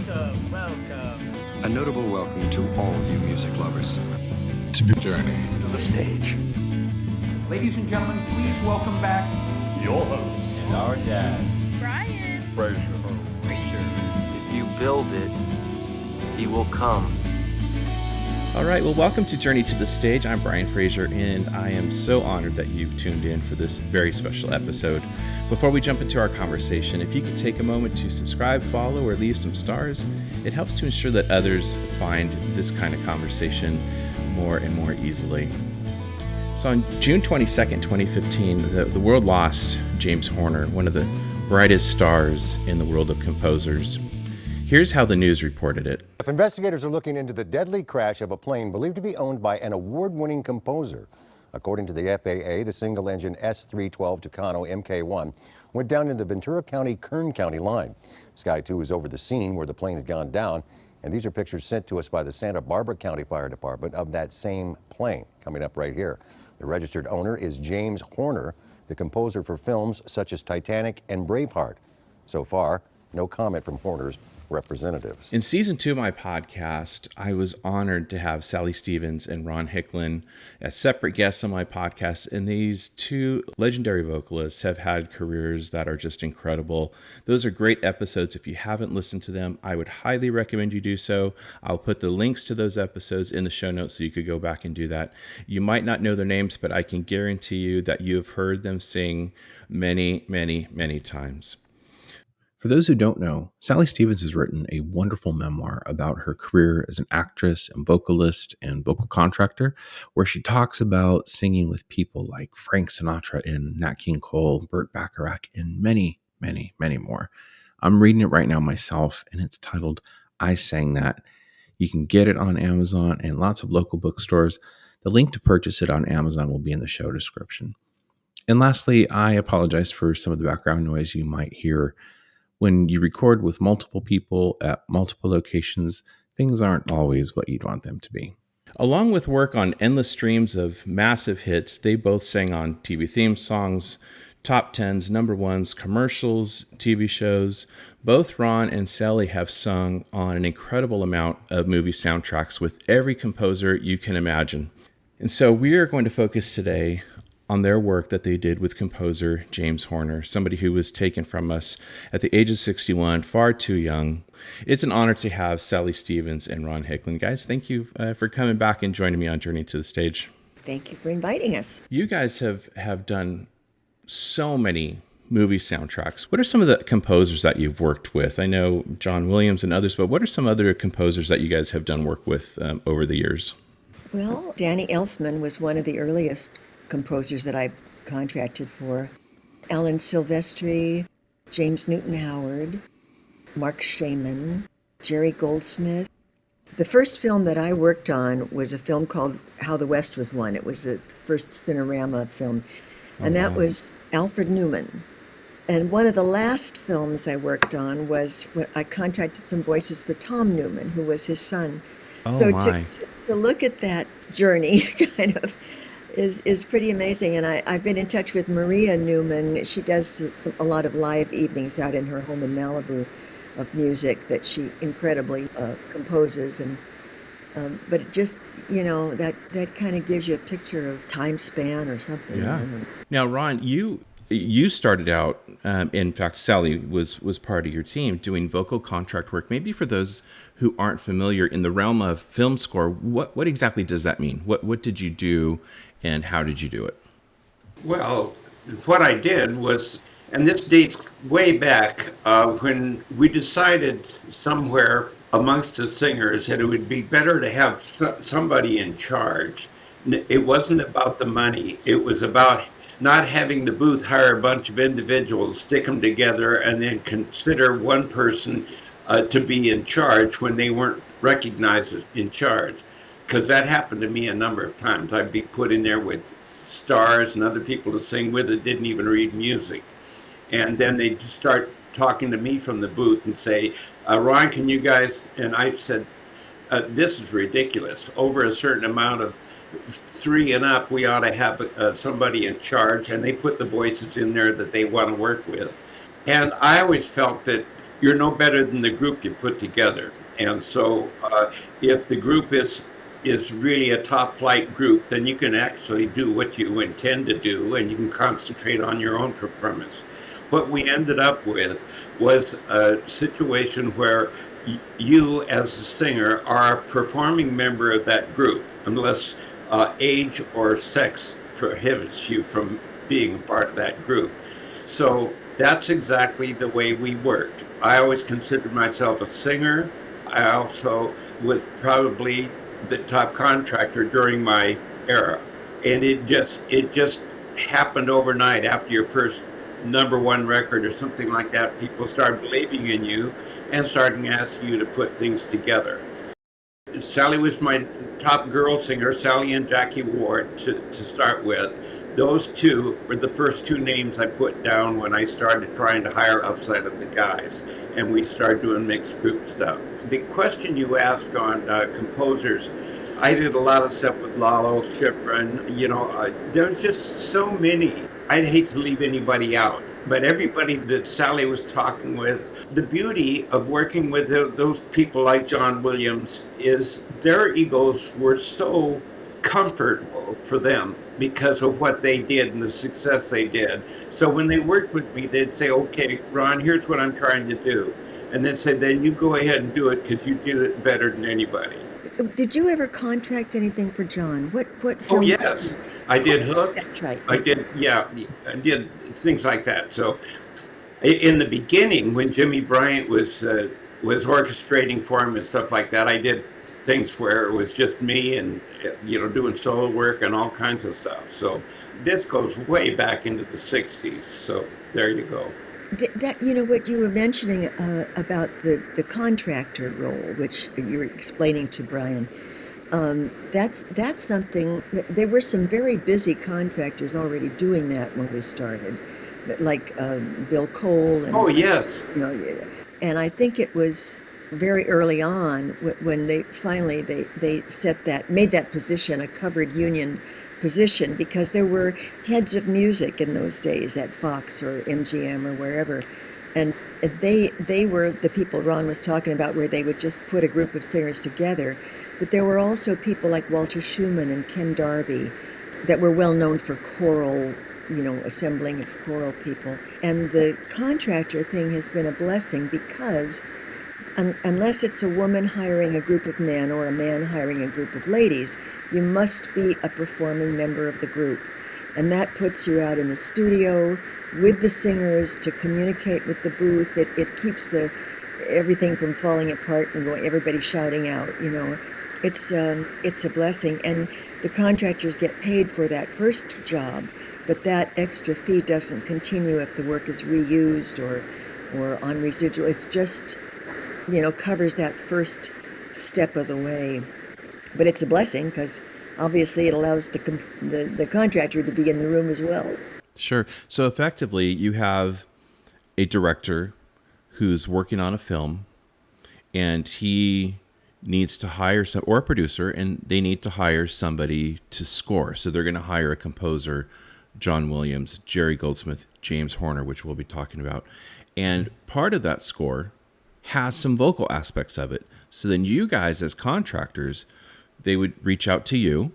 Welcome. A notable welcome to all you music lovers to the journey to the stage. Ladies and gentlemen, please welcome back your host. It's our dad, Brian Fraser. If you build it, he will come. All right, well, welcome to Journey to the Stage. I'm Brian Fraser, and I am so honored that you've tuned in for this very special episode. Before we jump into our conversation, if you could take a moment to subscribe, follow, or leave some stars, it helps to ensure that others find this kind of conversation more and more easily. So on June 22nd, 2015, the world lost James Horner, one of the brightest stars in the world of composers. Here's how the news reported it. Investigators are looking into the deadly crash of a plane believed to be owned by an award-winning composer. According to the FAA, the single-engine S-312 Tucano Mk1 went down in the Ventura County-Kern County line. Sky 2 is over the scene where the plane had gone down, and these are pictures sent to us by the Santa Barbara County Fire Department of that same plane, coming up right here. The registered owner is James Horner, the composer for films such as Titanic and Braveheart. So far, no comment from Horner's representatives. In season 2 of my podcast, I was honored to have Stevens and Ron Hicklin as separate guests on my podcast, and these two legendary vocalists have had careers that are just incredible. Those are great episodes. If you haven't listened to them, I would highly recommend you do so. I'll put the links to those episodes in the show notes so you could go back and do that. You might not know their names, but I can guarantee you that you have heard them sing many, many, many times. For those who don't know, Sally Stevens has written a wonderful memoir about her career as an actress and vocalist and vocal contractor, where she talks about singing with people like Frank Sinatra and Nat King Cole, Burt Bacharach, and many, many, many more. I'm reading it right now myself, and it's titled I Sang That. You can get it on Amazon and lots of local bookstores. The link to purchase it on Amazon will be in the show description. And lastly, I apologize for some of the background noise you might hear. When you record with multiple people at multiple locations, things aren't always what you'd want them to be. Along with work on endless streams of massive hits, they both sang on TV theme songs, top 10s, number ones, commercials, TV shows. Both Ron and Sally have sung on an incredible amount of movie soundtracks with every composer you can imagine. And so we are going to focus today on their work that they did with composer James Horner, somebody who was taken from us at the age of 61, far too young. It's an honor to have Sally Stevens and Ron Hicklin. Guys, thank you for coming back and joining me on Journey to the Stage. Thank you for inviting us. You guys have done so many movie soundtracks. What are some of the composers that you've worked with? I know John Williams and others, but what are some other composers that you guys have done work with over the years? Well, Danny Elfman was one of the earliest composers that I contracted for. Alan Silvestri, James Newton Howard, Mark Shaman, Jerry Goldsmith. The first film that I worked on was a film called How the West Was Won. It was the first Cinerama film, and that was Alfred Newman. And one of the last films I worked on was when I contracted some voices for Tom Newman, who was his son. So to look at that journey kind of is pretty amazing. And I've been in touch with Maria Newman. She does a lot of live evenings out in her home in Malibu of music that she incredibly composes. And but it just, that kind of gives you a picture of time span or something. Yeah. Now, Ron, you started out, in fact, Sally was part of your team doing vocal contract work. Maybe for those who aren't familiar in the realm of film score, what exactly does that mean? What did you do and how did you do it? Well, what I did was, and this dates way back, when we decided somewhere amongst the singers that it would be better to have somebody in charge. It wasn't about the money. It was about not having the booth hire a bunch of individuals, stick them together, and then consider one person to be in charge when they weren't recognized as in charge. Because that happened to me a number of times. I'd be put in there with stars and other people to sing with that didn't even read music. And then they'd start talking to me from the booth and say, Ron, can you guys, and I said, this is ridiculous. Over a certain amount of 3 and up, we ought to have somebody in charge, and they put the voices in there that they want to work with. And I always felt that you're no better than the group you put together. And so if the group is really a top flight group, then you can actually do what you intend to do and you can concentrate on your own performance. What we ended up with was a situation where you as a singer are a performing member of that group, unless age or sex prohibits you from being a part of that group. So that's exactly the way we worked. I always considered myself a singer. I also was probably the top contractor during my era. And it just happened overnight. After your first #1 record or something like that, people started believing in you and starting asking you to put things together. Sally was my top girl singer, Sally and Jackie Ward, to start with. Those two were the first two names I put down when I started trying to hire outside of the guys, and we started doing mixed group stuff. The question you asked on composers, I did a lot of stuff with Lalo Schifrin. There's just so many. I'd hate to leave anybody out. But everybody that Sally was talking with, the beauty of working with those people like John Williams is their egos were so comfortable for them because of what they did and the success they did. So when they worked with me, they'd say, okay, Ron, here's what I'm trying to do. And they'd say, then you go ahead and do it because you did it better than anybody. Did you ever contract anything for John? What films? Oh, yes. I did Hook. That's right. I did things like that. So in the beginning, when Jimmy Bryant was orchestrating for him and stuff like that, I did things where it was just me and, doing solo work and all kinds of stuff. So this goes way back into the 60s. So there you go. That what you were mentioning about the contractor role, which you were explaining to Brian, that's something. There were some very busy contractors already doing that when we started, like Bill Cole. And, oh yes. And I think it was very early on when they finally they made that position a covered union position, because there were heads of music in those days at Fox or MGM or wherever, and they were the people Ron was talking about, where they would just put a group of singers together. But there were also people like Walter Schumann and Ken Darby that were well known for choral, assembling of choral people. And the contractor thing has been a blessing, because unless it's a woman hiring a group of men or a man hiring a group of ladies, you must be a performing member of the group. And that puts you out in the studio with the singers to communicate with the booth. It keeps everything from falling apart and everybody shouting out, It's a blessing. And the contractors get paid for that first job, but that extra fee doesn't continue if the work is reused or on residual. It's just covers that first step of the way. But it's a blessing, because obviously it allows the contractor to be in the room as well. Sure. So effectively, you have a director who's working on a film, and he needs to hire or a producer, and they need to hire somebody to score. So they're going to hire a composer, John Williams, Jerry Goldsmith, James Horner, which we'll be talking about. And part of that score has some vocal aspects of it. So then you guys as contractors, they would reach out to you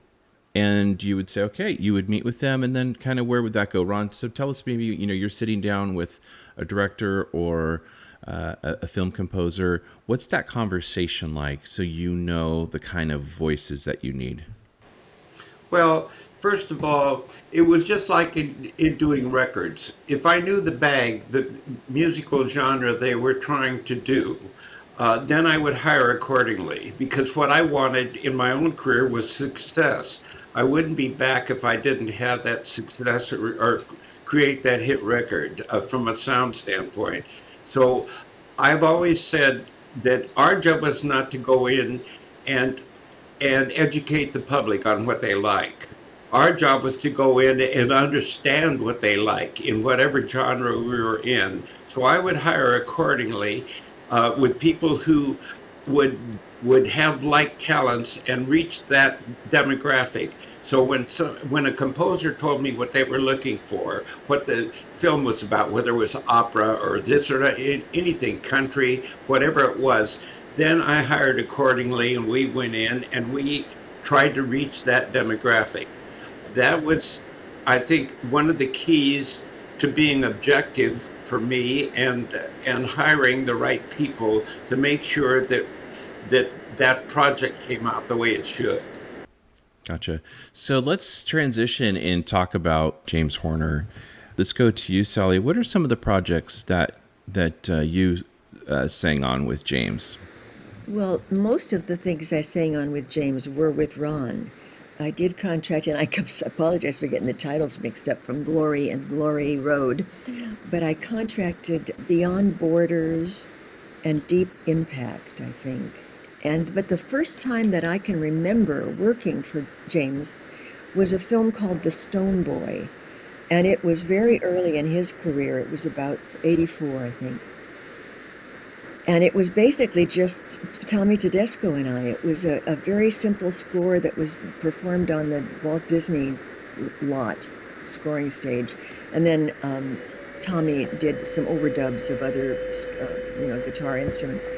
and you would say, okay, you would meet with them, and then kind of where would that go, Ron? So tell us, maybe, you're sitting down with a director or a film composer. What's that conversation like, so the kind of voices that you need? Well, first of all, it was just like in doing records. If I knew the musical genre they were trying to do, then I would hire accordingly, because what I wanted in my own career was success. I wouldn't be back if I didn't have that success or create that hit record from a sound standpoint. So I've always said that our job was not to go in and educate the public on what they like. Our job was to go in and understand what they like in whatever genre we were in. So I would hire accordingly with people who would have like talents and reach that demographic. So when a composer told me what they were looking for, what the film was about, whether it was opera or this or that, anything, country, whatever it was, then I hired accordingly, and we went in and we tried to reach that demographic. That was, I think, one of the keys to being objective for me, and hiring the right people to make sure that project came out the way it should. Gotcha. So let's transition and talk about James Horner. Let's go to you, Sally. What are some of the projects that you sang on with James? Well, most of the things I sang on with James were with Ron. I did contract, and I apologize for getting the titles mixed up, from Glory and Glory Road, but I contracted Beyond Borders and Deep Impact, I think. But the first time that I can remember working for James was a film called The Stone Boy, and it was very early in his career. It was about 84, I think. And it was basically just Tommy Tedesco and I. It was a very simple score that was performed on the Walt Disney lot scoring stage. And then Tommy did some overdubs of other guitar instruments.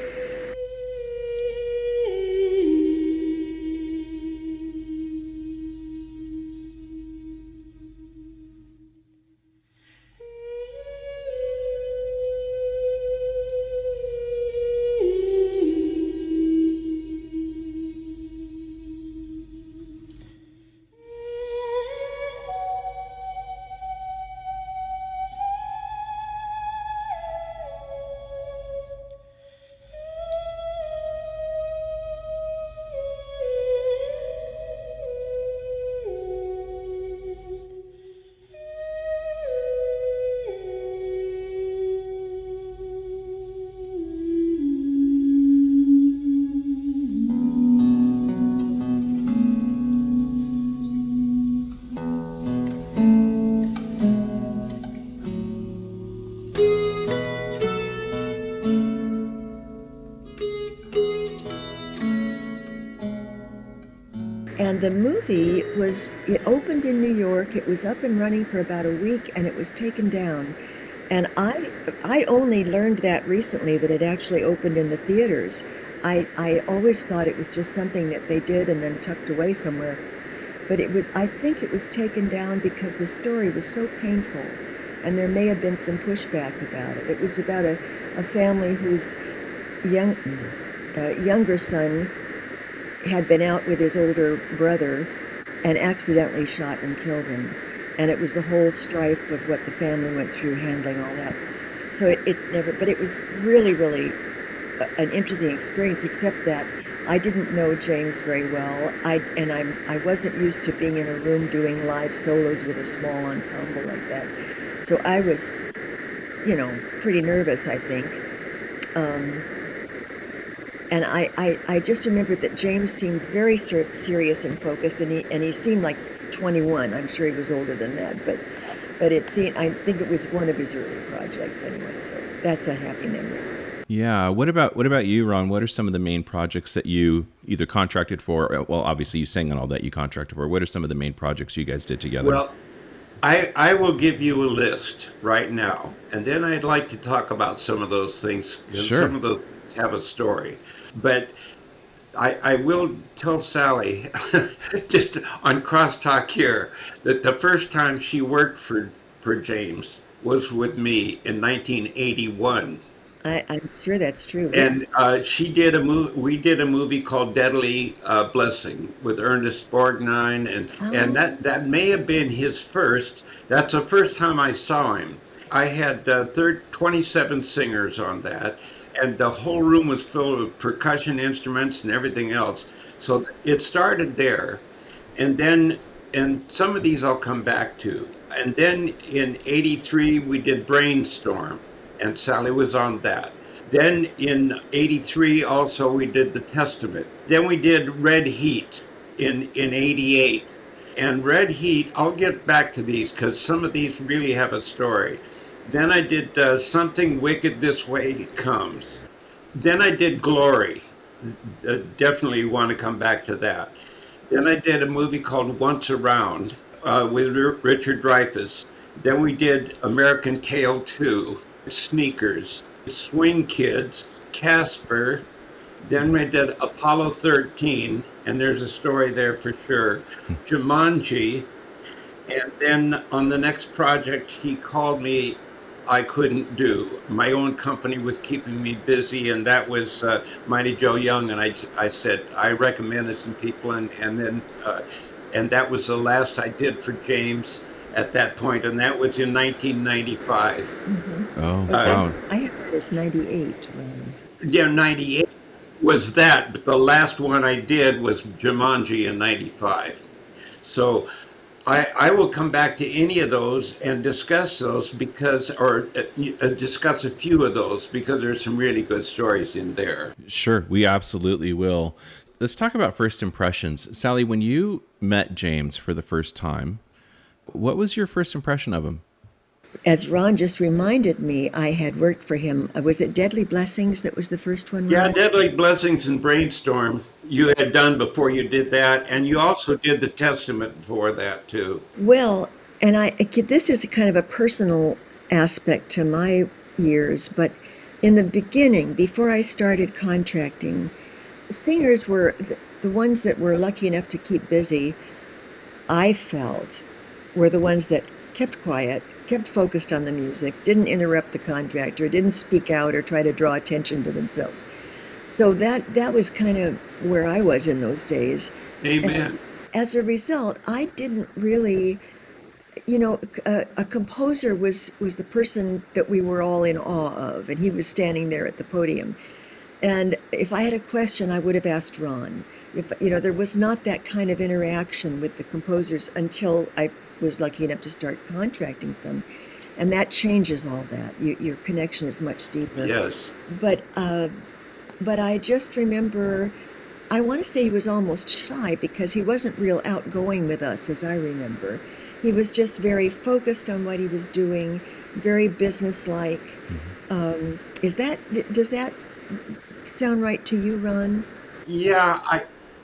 And the movie it opened in New York. It was up and running for about a week, and it was taken down. And I only learned that recently, that it actually opened in the theaters. I always thought it was just something that they did and then tucked away somewhere. But I think it was taken down because the story was so painful, and there may have been some pushback about it. It was about a family whose younger son had been out with his older brother and accidentally shot and killed him. And it was the whole strife of what the family went through handling all that. So but it was really, really an interesting experience, except that I didn't know James very well. I wasn't used to being in a room doing live solos with a small ensemble like that. So I was, pretty nervous, I think. And I just remembered that James seemed very serious and focused, and he seemed like 21. I'm sure he was older than that, but I think it was one of his early projects anyway. So that's a happy memory. Yeah. What about you, Ron? What are some of the main projects that you either contracted for? Well, obviously you sang on all that you contracted for. What are some of the main projects you guys did together? Well, I will give you a list right now, and then I'd like to talk about some of those things. Sure. Some of those have a story. But I will tell Sally, just on crosstalk here, that the first time she worked for James was with me in 1981. I'm sure that's true. And she did a movie. We did a movie called Deadly Blessing with Ernest Borgnine, and that may have been his first. That's the first time I saw him. I had 27 singers on that, and the whole room was filled with percussion instruments and everything else. So it started there, and some of these I'll come back to. And then in '83 we did Brainstorm, and Sally was on that. Then in '83 also we did The Testament. Then we did Red Heat in '88. And Red Heat, I'll get back to these because some of these really have a story. Then I did Something Wicked This Way Comes. Then I did Glory. Definitely want to come back to that. Then I did a movie called Once Around with Richard Dreyfuss. Then we did American Tail 2, Sneakers, Swing Kids, Casper. Then we did Apollo 13, and there's a story there for sure. Jumanji. And then on the next project, he called me. I couldn't do. My own company was keeping me busy, and that was Mighty Joe Young. And I said, I recommended some people, and that was the last I did for James at that point, and that was in 1995. Mm-hmm. Oh, wow. I have that as 98. Yeah, 98 was that, but the last one I did was Jumanji in 95. So I will come back to any of those and discuss those discuss a few of those because there's some really good stories in there. Sure, we absolutely will. Let's talk about first impressions. Sally, when you met James for the first time, what was your first impression of him? As Ron just reminded me, I had worked for him. Was it Deadly Blessings that was the first one? Yeah, Ron? Deadly Blessings and Brainstorm you had done before you did that, and you also did the Testament before that too. Well, and this is kind of a personal aspect to my years, but in the beginning, before I started contracting, singers were the ones that were lucky enough to keep busy, I felt, were the ones that kept quiet, kept focused on the music, didn't interrupt the contractor, didn't speak out or try to draw attention to themselves. So that was kind of where I was in those days. Amen. And as a result, I didn't really, a composer was the person that we were all in awe of, and he was standing there at the podium. And if I had a question, I would have asked Ron. There was not that kind of interaction with the composers until I was lucky enough to start contracting some, and that changes all that. Your connection is much deeper. Yes. But I just remember, I want to say he was almost shy because he wasn't real outgoing with us, as I remember. He was just very focused on what he was doing, very businesslike. Mm-hmm. Does that sound right to you, Ron? Yeah,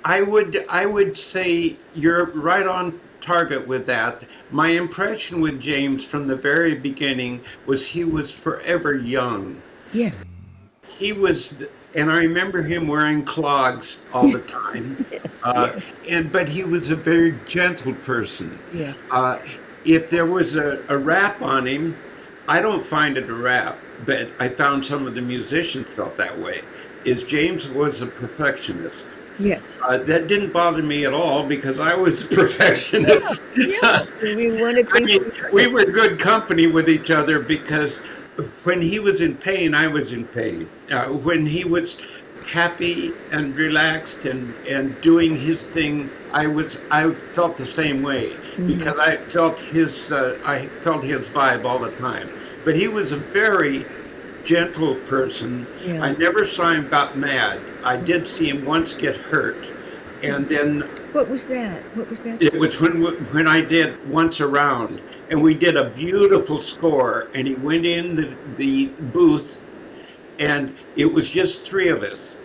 I would say you're right on target with that. My impression with James from the very beginning was he was forever young. Yes. He was, and I remember him wearing clogs all the time. Yes. But he was a very gentle person. Yes. If there was a rap on him, I don't find it a rap, but I found some of the musicians felt that way. James was a perfectionist. Yes. That didn't bother me at all because I was a perfectionist. Yeah. We wanted things. We were good company with each other because when he was in pain, I was in pain. When he was happy and relaxed and doing his thing, I felt the same way because I felt his vibe all the time. But he was a very gentle person. Yeah. I never saw him got mad. I did see him once get hurt, and then What was that? it was when I did Once Around, and we did a beautiful score, and he went in the booth, and it was just three of us.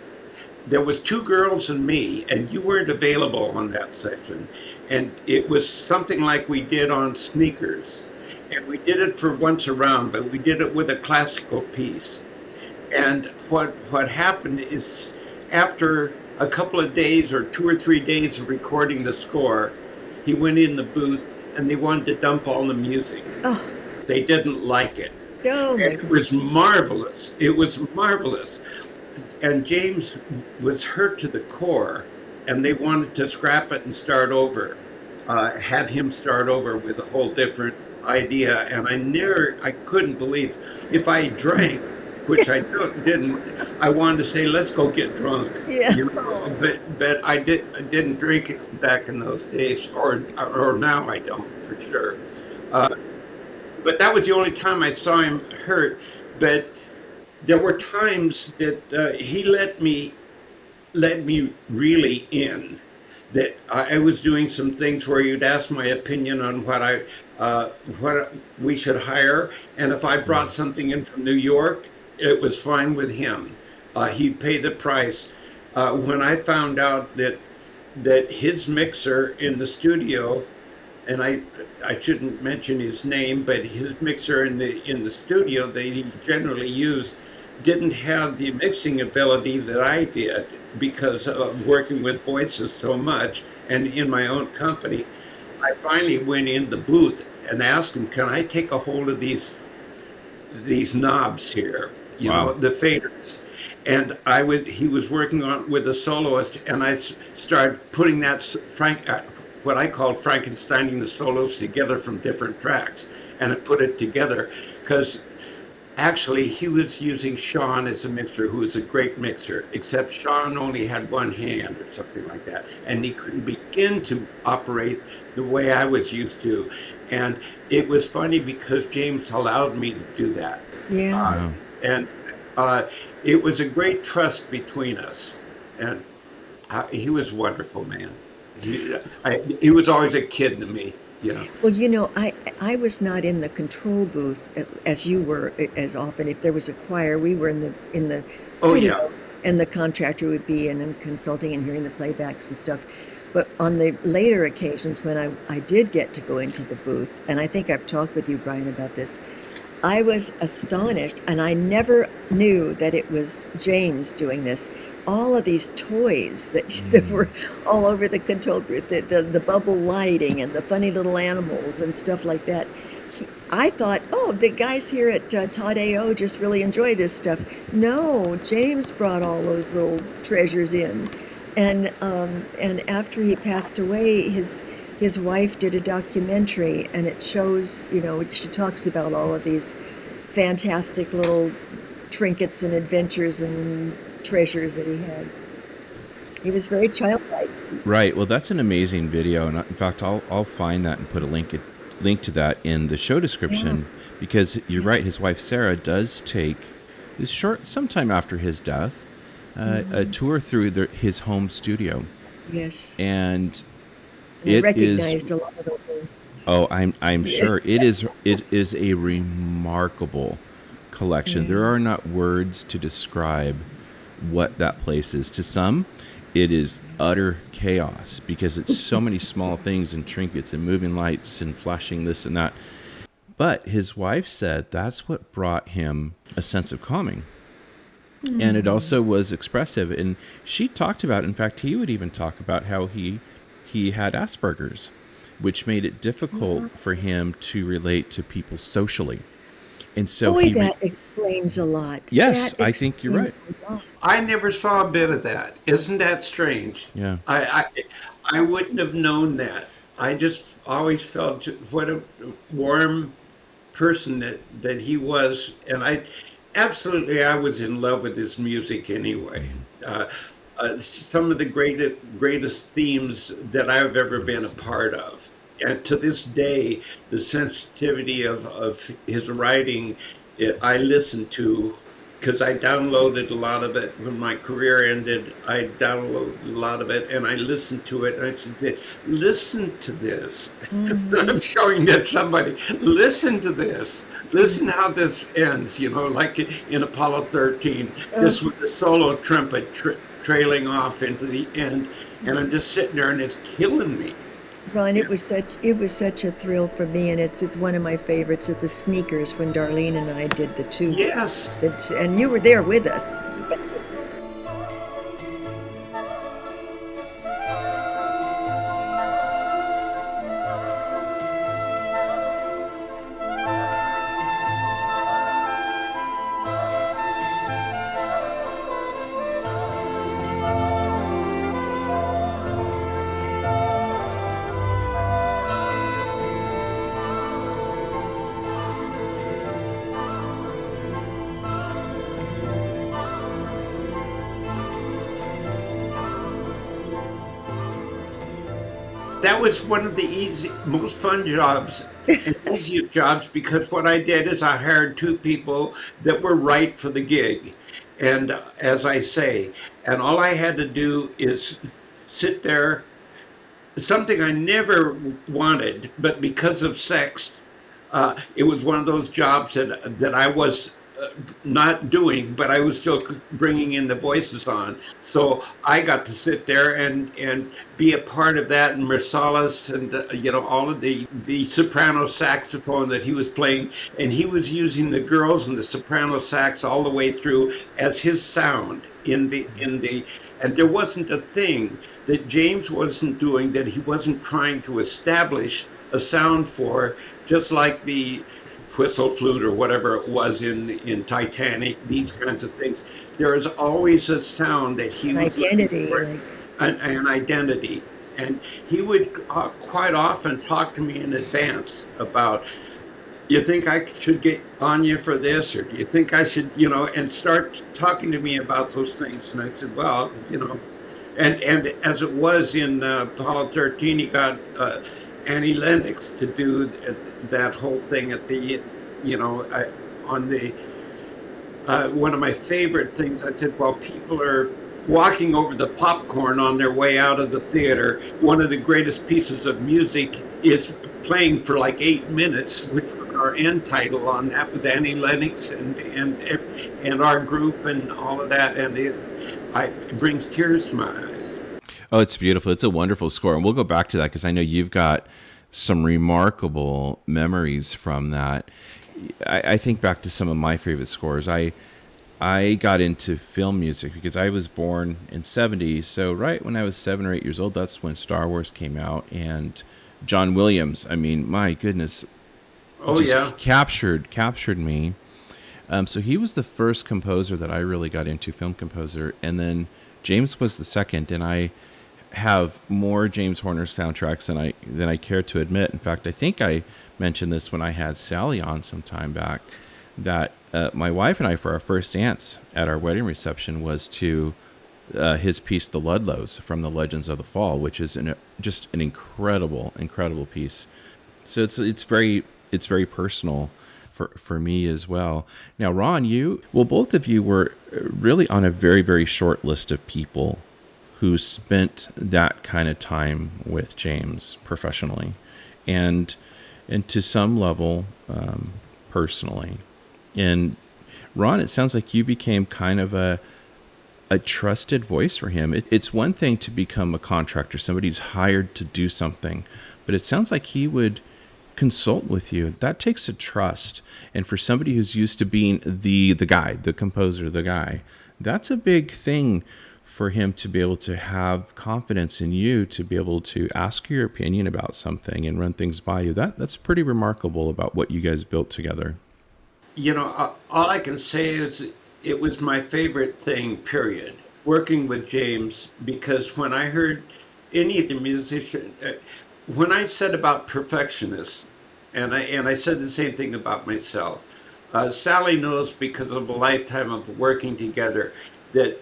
There was two girls and me, and you weren't available on that section, and it was something like we did on Sneakers. And we did it for Once Around, but we did it with a classical piece. And what happened is after a couple of days or 2 or 3 days of recording the score, he went in the booth and they wanted to dump all the music. Oh. They didn't like it. Oh, my It was marvelous. It was marvelous. And James was hurt to the core, and they wanted to scrap it and start over, have him start over with a whole different idea. And I couldn't believe, if I drank, which I didn't, I wanted to say, let's go get drunk. Yeah. But I didn't drink it back in those days, or now I don't, for sure. But that was the only time I saw him hurt. But there were times that he let me really in. That I was doing some things where you'd ask my opinion on what we should hire, and if I brought something in from New York, it was fine with him. He'd pay the price. When I found out that that his mixer in the studio, and I shouldn't mention his name, but his mixer in the studio that he generally used didn't have the mixing ability that I did because of working with voices so much and in my own company. I finally went in the booth and asked him, "Can I take a hold of these knobs here? You Wow. know, the faders." And he was working on with a soloist, and I started putting what I called Frankensteining the solos together from different tracks, and I put it together because actually he was using Sean as a mixer, who is a great mixer, except Sean only had one hand or something like that, and he couldn't begin to operate the way I was used to. And it was funny because James allowed me to do that. Yeah. And it was a great trust between us. And he was a wonderful man. He was always a kid to me. Yeah. Well, you know, I was not in the control booth as you were as often. If there was a choir, we were in the studio, Oh, and the contractor would be in and consulting and hearing the playbacks and stuff. But on the later occasions when I did get to go into the booth, and I think I've talked with you, Brian, about this, I was astonished, and I never knew that it was James doing this. All of these toys that were all over the control booth, the bubble lighting and the funny little animals and stuff like that. I thought, oh, the guys here at Todd AO just really enjoy this stuff. No, James brought all those little treasures in. And after he passed away, his wife did a documentary, and it shows, you know, she talks about all of these fantastic little trinkets and adventures and treasures that he had. He was very childlike. Right. Well, that's an amazing video, and in fact, I'll find that and put a link to that in the show description, because you're right. His wife Sarah does take this short sometime after his death, a tour through his home studio. Yes. And I it recognized is. a lot of those. Oh, I'm sure it is a remarkable collection. There are not words to describe what that place is. To some, it is utter chaos because it's so many small things and trinkets and moving lights and flashing this and that. But his wife said that's what brought him a sense of calming. And it also was expressive. And she talked about, in fact, he would even talk about how he had Asperger's, which made it difficult for him to relate to people socially. And so that explains a lot. Yes, That I think you're right. explains a lot. I never saw a bit of that. Isn't that strange? Yeah. I wouldn't have known that. I just always felt what a warm person that he was, and I was in love with his music anyway. Some of the greatest themes that I've ever been a part of. And to this day, the sensitivity of his writing, I listen to, because I downloaded a lot of it when my career ended. I downloaded a lot of it, and I listened to it, and I said, listen to this. I'm showing that somebody, listen to this. Listen how this ends, you know, like in Apollo 13, just with the solo trumpet trailing off into the end, and I'm just sitting there, and it's killing me. Ron, it was such a thrill for me, and it's one of my favorites at the Sneakers when Darlene and I did the two. Yes. And you were there with us. That was one of the most fun jobs and easiest jobs, because what I did is I hired two people that were right for the gig. And as I say, and all I had to do is sit there, something I never wanted, but because of sex, it was one of those jobs that I was not doing, but I was still bringing in the voices on. So I got to sit there and be a part of that, and Marsalis and all of the soprano saxophone that he was playing, and he was using the girls and the soprano sax all the way through as his sound in the and there wasn't a thing that James wasn't doing that he wasn't trying to establish a sound for, just like the whistle flute or whatever it was in Titanic, these kinds of things. There is always a sound that he was identity, looking for, an identity. And he would quite often talk to me in advance about, you think I should get on you for this, or do you think I should, and start talking to me about those things. And I said, well, and as it was in Apollo 13, he got Annie Lennox to do that whole thing at the, on the, one of my favorite things, I said, while people are walking over the popcorn on their way out of the theater, one of the greatest pieces of music is playing for like 8 minutes, which was our end title on that with Annie Lennox and our group and all of that. And it brings tears to my eyes. Oh, it's beautiful. It's a wonderful score. And we'll go back to that because I know you've got some remarkable memories from that. I think back to some of my favorite scores. I got into film music because I was born in 70. So right when I was 7 or 8 years old, that's when Star Wars came out. And John Williams, I mean, my goodness. Captured me. So he was the first composer that I really got into, film composer. And then James was the second. And I have more James Horner soundtracks than I care to admit. In fact, I think I mentioned this when I had Sally on some time back, that my wife and I, for our first dance at our wedding reception, was to his piece, The Ludlows, from The Legends of the Fall, which is just an incredible piece. So it's very personal for me as well. Now, Ron, both of you were really on a very, very short list of people who spent that kind of time with James professionally and to some level personally. And Ron, it sounds like you became kind of a trusted voice for him. It's one thing to become a contractor, somebody who's hired to do something, but it sounds like he would consult with you. That takes a trust. And for somebody who's used to being the guy, the composer, the guy, that's a big thing for him to be able to have confidence in you, to be able to ask your opinion about something and run things by you. That's pretty remarkable about what you guys built together. All I can say is it was my favorite thing, period, working with James, because when I heard any of the musicians, when I said about perfectionists, and I said the same thing about myself, Sally knows because of a lifetime of working together that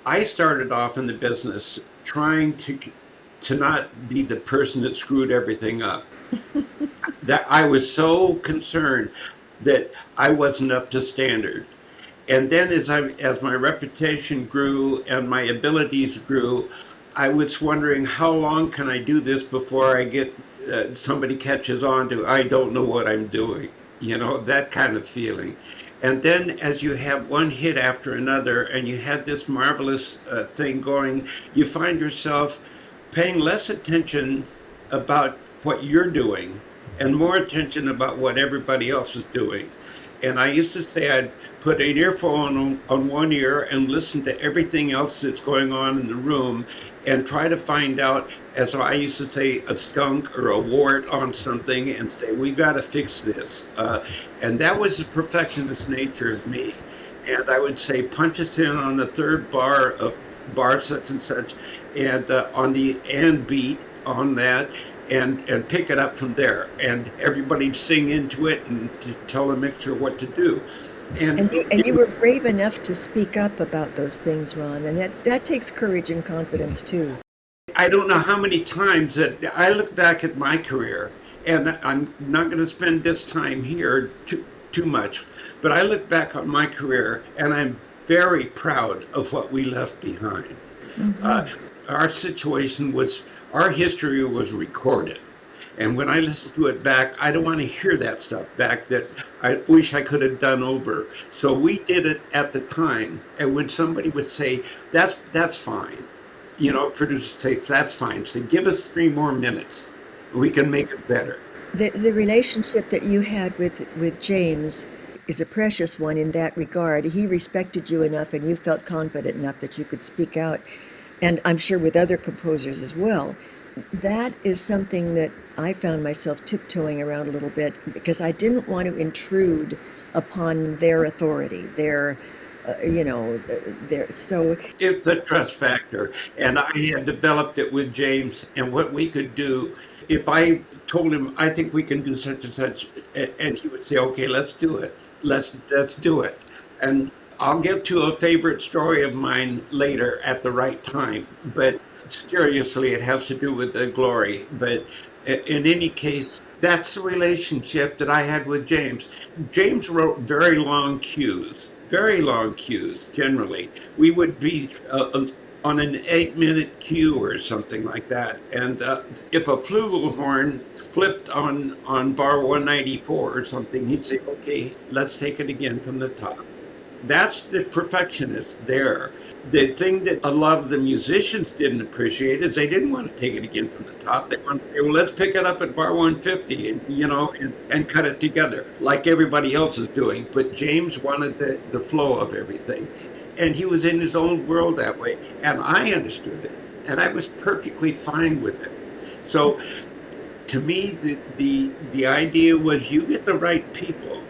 I started off in the business trying to not be the person that screwed everything up. That I was so concerned that I wasn't up to standard. And then as my reputation grew and my abilities grew, I was wondering, how long can I do this before I get somebody catches on to, I don't know what I'm doing, that kind of feeling. And then as you have one hit after another and you have this marvelous thing going, you find yourself paying less attention about what you're doing and more attention about what everybody else is doing. And I used to say I'd put an earphone on one ear and listen to everything else that's going on in the room and try to find out, as I used to say, a skunk or a wart on something and say, we got to fix this. And that was the perfectionist nature of me. And I would say, punch us in on the third bar of bar such and such, and on the and beat on that, and pick it up from there. And everybody'd sing into it and to tell the mixer what to do. And you were brave enough to speak up about those things, Ron, and that takes courage and confidence too. I don't know how many times that I look back at my career, and I'm not going to spend this time here too much, but I look back on my career and I'm very proud of what we left behind. Mm-hmm. Our history was recorded. And when I listen to it back, I don't want to hear that stuff back that I wish I could have done over. So we did it at the time. And when somebody would say, that's fine, producers say, that's fine. So give us 3 more minutes. We can make it better. The relationship that you had with James is a precious one in that regard. He respected you enough and you felt confident enough that you could speak out. And I'm sure with other composers as well. That is something that I found myself tiptoeing around a little bit because I didn't want to intrude upon their authority, so it's a trust factor. And I had developed it with James and what we could do. If I told him, I think we can do such and such, and he would say, okay, let's do it. Let's do it. And I'll get to a favorite story of mine later at the right time. But seriously, it has to do with the glory. But in any case, that's the relationship that I had with James. James wrote very long cues generally. We would be on an 8-minute cue or something like that. And if a flugelhorn flipped on bar 194 or something, he'd say, okay, let's take it again from the top. That's the perfectionist there. The thing that a lot of the musicians didn't appreciate is they didn't want to take it again from the top. They wanted to say, well, let's pick it up at bar 150 and cut it together like everybody else is doing. But James wanted the flow of everything. And he was in his own world that way. And I understood it. And I was perfectly fine with it. So to me, the idea was you get the right people.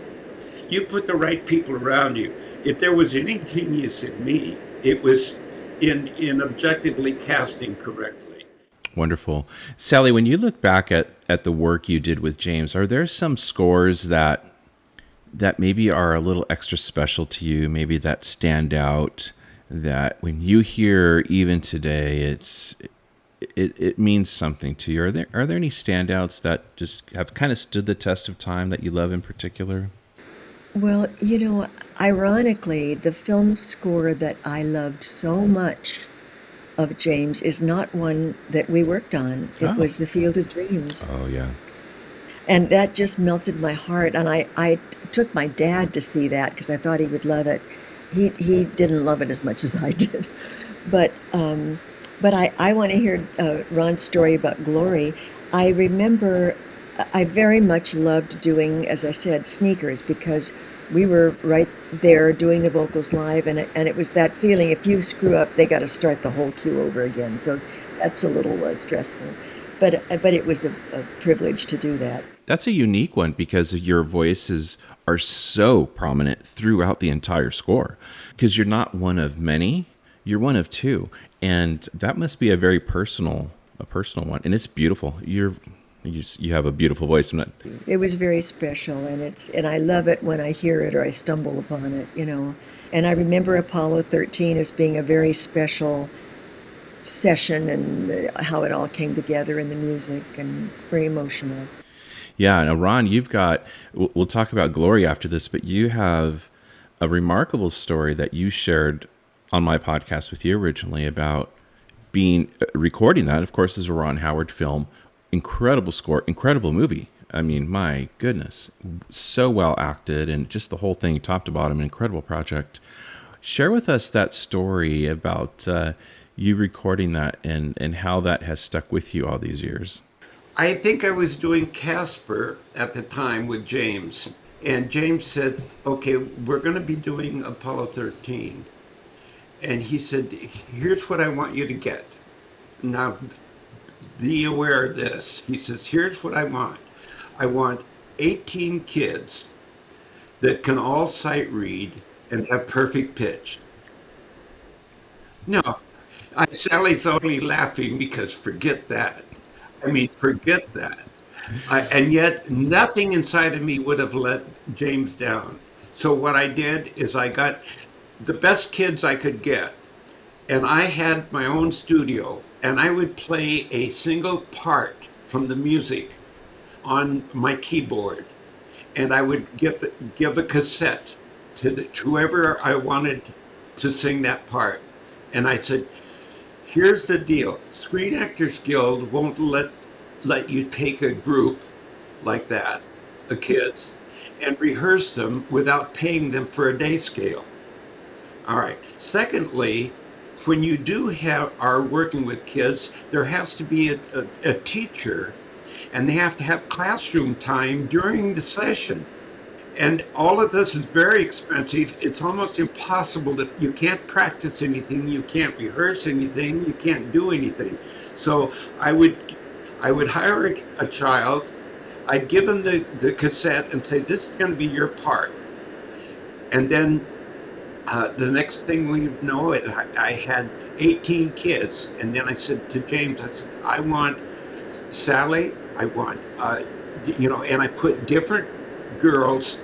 You put the right people around you. If there was any genius in me, it was in objectively casting correctly. Wonderful. Sally, when you look back at the work you did with James, are there some scores that maybe are a little extra special to you, maybe that stand out, that when you hear even today, it means something to you? Are there any standouts that just have kind of stood the test of time that you love in particular? Well, ironically, the film score that I loved so much of James is not one that we worked on. It was The Field of Dreams. Oh, yeah. And that just melted my heart. And I took my dad to see that because I thought he would love it. He didn't love it as much as I did. But I want to hear Ron's story about Glory. I remember I very much loved doing, as I said, sneakers because we were right there doing the vocals live, and it was that feeling, if you screw up, they got to start the whole cue over again. So that's a little stressful. But it was a privilege to do that. That's a unique one because your voices are so prominent throughout the entire score because you're not one of many, you're one of 2. And that must be a very personal one. And it's beautiful. You have a beautiful voice. It was very special, and I love it when I hear it or I stumble upon it, And I remember Apollo 13 as being a very special session and how it all came together in the music and very emotional. Yeah, now Ron, we'll talk about Glory after this, but you have a remarkable story that you shared on my podcast with you originally about recording that, of course, is a Ron Howard film. Incredible score, incredible movie. I mean, my goodness, so well acted and just the whole thing, top to bottom, an incredible project. Share with us that story about you recording that and how that has stuck with you all these years. I think I was doing Casper at the time with James. And James said, okay, we're going to be doing Apollo 13. And he said, here's what I want you to get. Now, be aware of this. He says, here's what I want. I want 18 kids that can all sight read and have perfect pitch. No, Sally's only laughing because forget that. I mean, forget that. And yet nothing inside of me would have let James down. So what I did is I got the best kids I could get, and I had my own studio, and I would play a single part from the music on my keyboard, and I would give a cassette to whoever I wanted to sing that part. And I said, here's the deal. Screen Actors Guild won't let let you take a group like that, the kids, and rehearse them without paying them for a day scale. All right. Secondly, when you are working with kids, there has to be a teacher, and they have to have classroom time during the session. And all of this is very expensive. It's almost impossible you can't practice anything, you can't rehearse anything, you can't do anything. So I would hire a child, I'd give them the cassette and say, this is going to be your part. And then the next thing we know, I had 18 kids. And then I said to James, I said, I want Sally, I want, and I put different girls,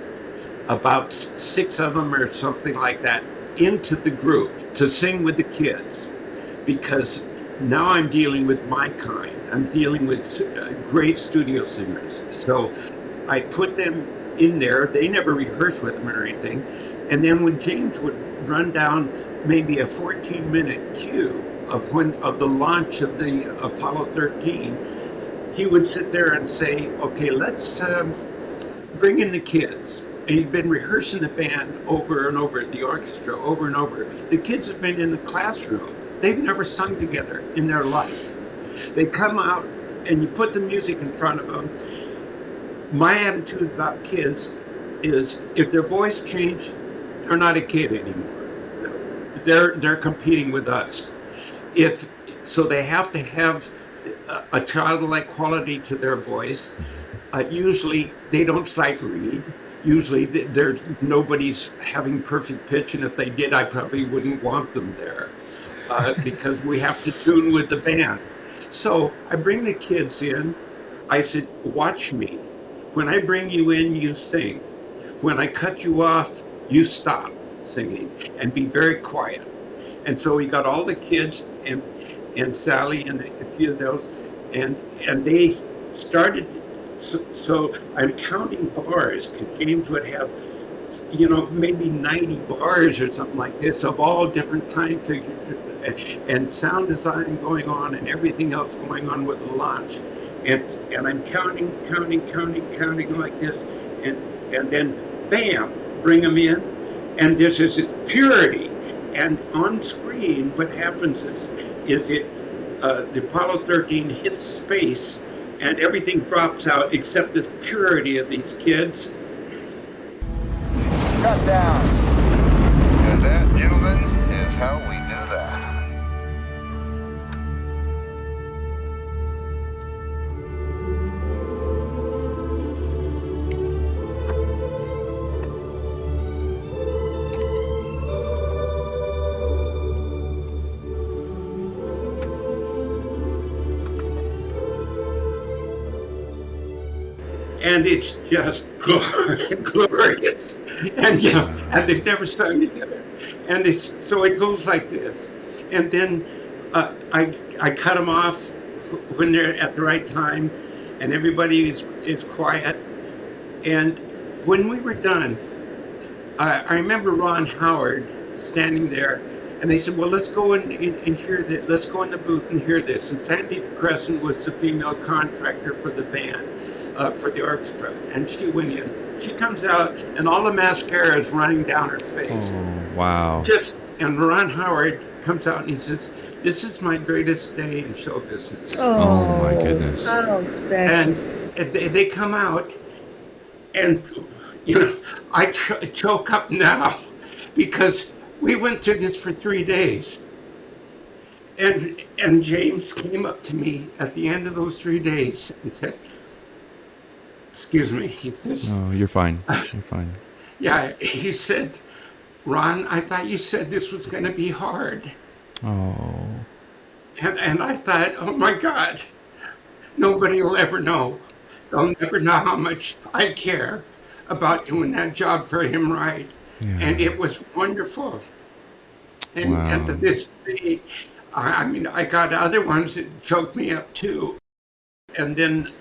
about 6 of them or something like that, into the group to sing with the kids. Because now I'm dealing with my kind. I'm dealing with great studio singers. So I put them in there. They never rehearsed with them or anything. And then when James would run down maybe a 14-minute cue of the launch of the Apollo 13, he would sit there and say, okay, let's bring in the kids. And he'd been rehearsing the band over and over, the orchestra over and over. The kids have been in the classroom. They've never sung together in their life. They come out and you put the music in front of them. My attitude about kids is if their voice changed, they're not a kid anymore. They're competing with us. So they have to have a childlike quality to their voice. Usually they don't sight read. Usually nobody's having perfect pitch, and if they did, I probably wouldn't want them there because we have to tune with the band. So I bring the kids in. I said, watch me. When I bring you in, you sing. When I cut you off, you stop singing and be very quiet. And so we got all the kids and Sally and a few of those, and they started. So I'm counting bars, because James would have, maybe 90 bars or something like this of all different time figures and sound design going on and everything else going on with the launch. And I'm counting like this. And then, bam, bring them in. And there's this purity. And on screen, what happens is the Apollo 13 hits space, and everything drops out except the purity of these kids. Cut down. And that, gentlemen, is how we do that. And it's just glorious. And and they've never sung together. And so it goes like this. And then I cut them off when they're at the right time, and everybody is quiet. And when we were done, I remember Ron Howard standing there, and they said, well, let's go and hear this. Let's go in the booth and hear this. And Sandy Crescent was the female contractor for the band. For the orchestra, and she went in. She comes out, and all the mascara is running down her face. Oh, wow. And Ron Howard comes out and he says, "This is my greatest day in show business." Oh my goodness. Oh, special. And they come out, and I choke up now because we went through this for 3 days. And James came up to me at the end of those 3 days and said, excuse me, he says. Oh, you're fine. You're fine. Yeah, he said, Ron, I thought you said this was going to be hard. Oh. And I thought, oh my God, nobody will ever know. They'll never know how much I care about doing that job for him right. Yeah. And it was wonderful. And to this day, I got other ones that choked me up too. And then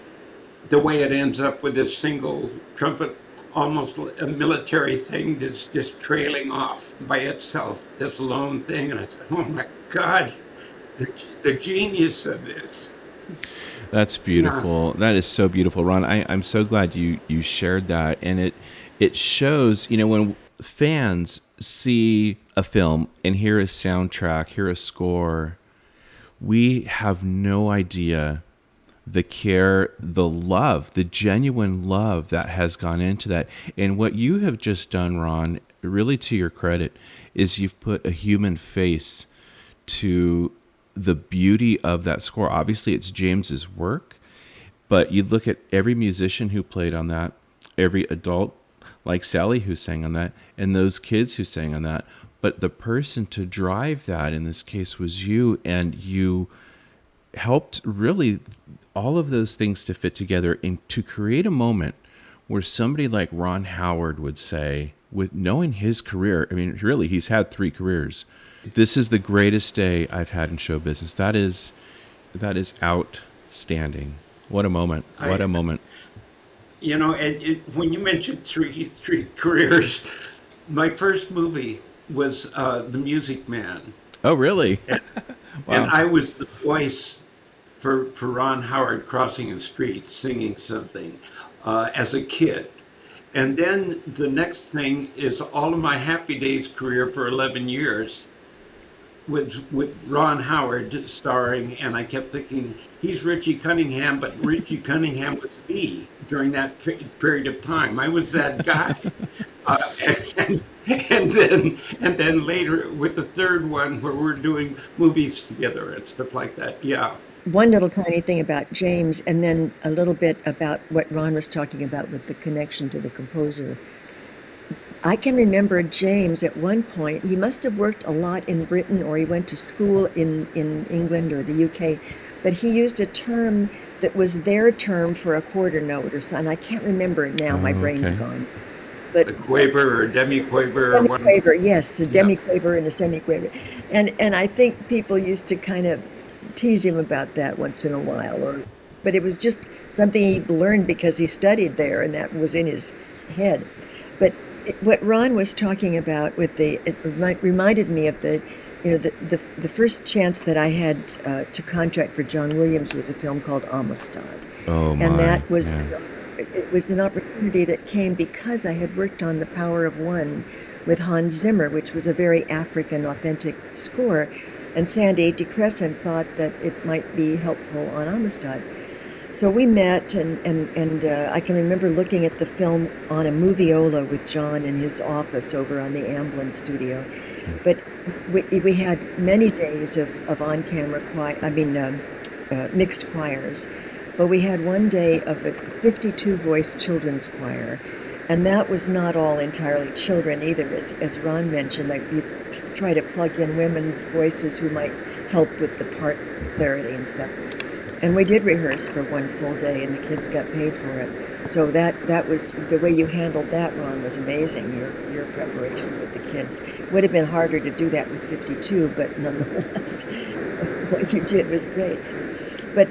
the way it ends up with this single trumpet, almost a military thing that's just trailing off by itself, this lone thing. And I said, oh my God, the genius of this. That's beautiful. That is so beautiful, Ron. I'm so glad you shared that. And it shows, when fans see a film and hear a soundtrack, hear a score, we have no idea the care, the love, the genuine love that has gone into that. And what you have just done, Ron, really to your credit, is you've put a human face to the beauty of that score. Obviously, it's James's work, but you look at every musician who played on that, every adult like Sally who sang on that, and those kids who sang on that. But the person to drive that in this case was you, and you helped really all of those things to fit together and to create a moment where somebody like Ron Howard would say, with knowing his career, I mean, really, he's had 3 careers. This is the greatest day I've had in show business. That is outstanding. What a moment. What a moment. When you mentioned three careers, my first movie was The Music Man. Oh, really? Wow. And I was the voice for Ron Howard crossing the street singing something as a kid. And then the next thing is all of my Happy Days career for 11 years with Ron Howard starring, and I kept thinking, he's Richie Cunningham, but Richie Cunningham was me during that period of time. I was that guy. And then later with the third one where we're doing movies together and stuff like that. Yeah. One little tiny thing about James, and then a little bit about what Ron was talking about with the connection to the composer. I can remember James at one point, he must have worked a lot in Britain, or he went to school in England or the UK, but he used a term that was their term for a quarter note or something. I can't remember it now, my brain's gone. But a quaver or demi-quaver. Demi-quaver, yes, a demi-quaver and a semi-quaver. And I think people used to kind of tease him about that once in a while, but it was just something he learned because he studied there, and that was in his head. But what Ron was talking about it reminded me of the first chance that I had to contract for John Williams was a film called Amistad. Oh my! And that was it was an opportunity that came because I had worked on The Power of One with Hans Zimmer, which was a very African authentic score. And Sandy DeCrescent thought that it might be helpful on Amistad. So we met, and I can remember looking at the film on a moviola with John in his office over on the Amblin studio. But we had many days of on-camera mixed choirs. But we had one day of a 52-voice children's choir. And that was not all entirely children either, as Ron mentioned. You try to plug in women's voices who might help with the part clarity and stuff. And we did rehearse for one full day, and the kids got paid for it. So that was the way you handled that, Ron, was amazing. Your preparation with the kids. Would have been harder to do that with 52, but nonetheless, what you did was great. But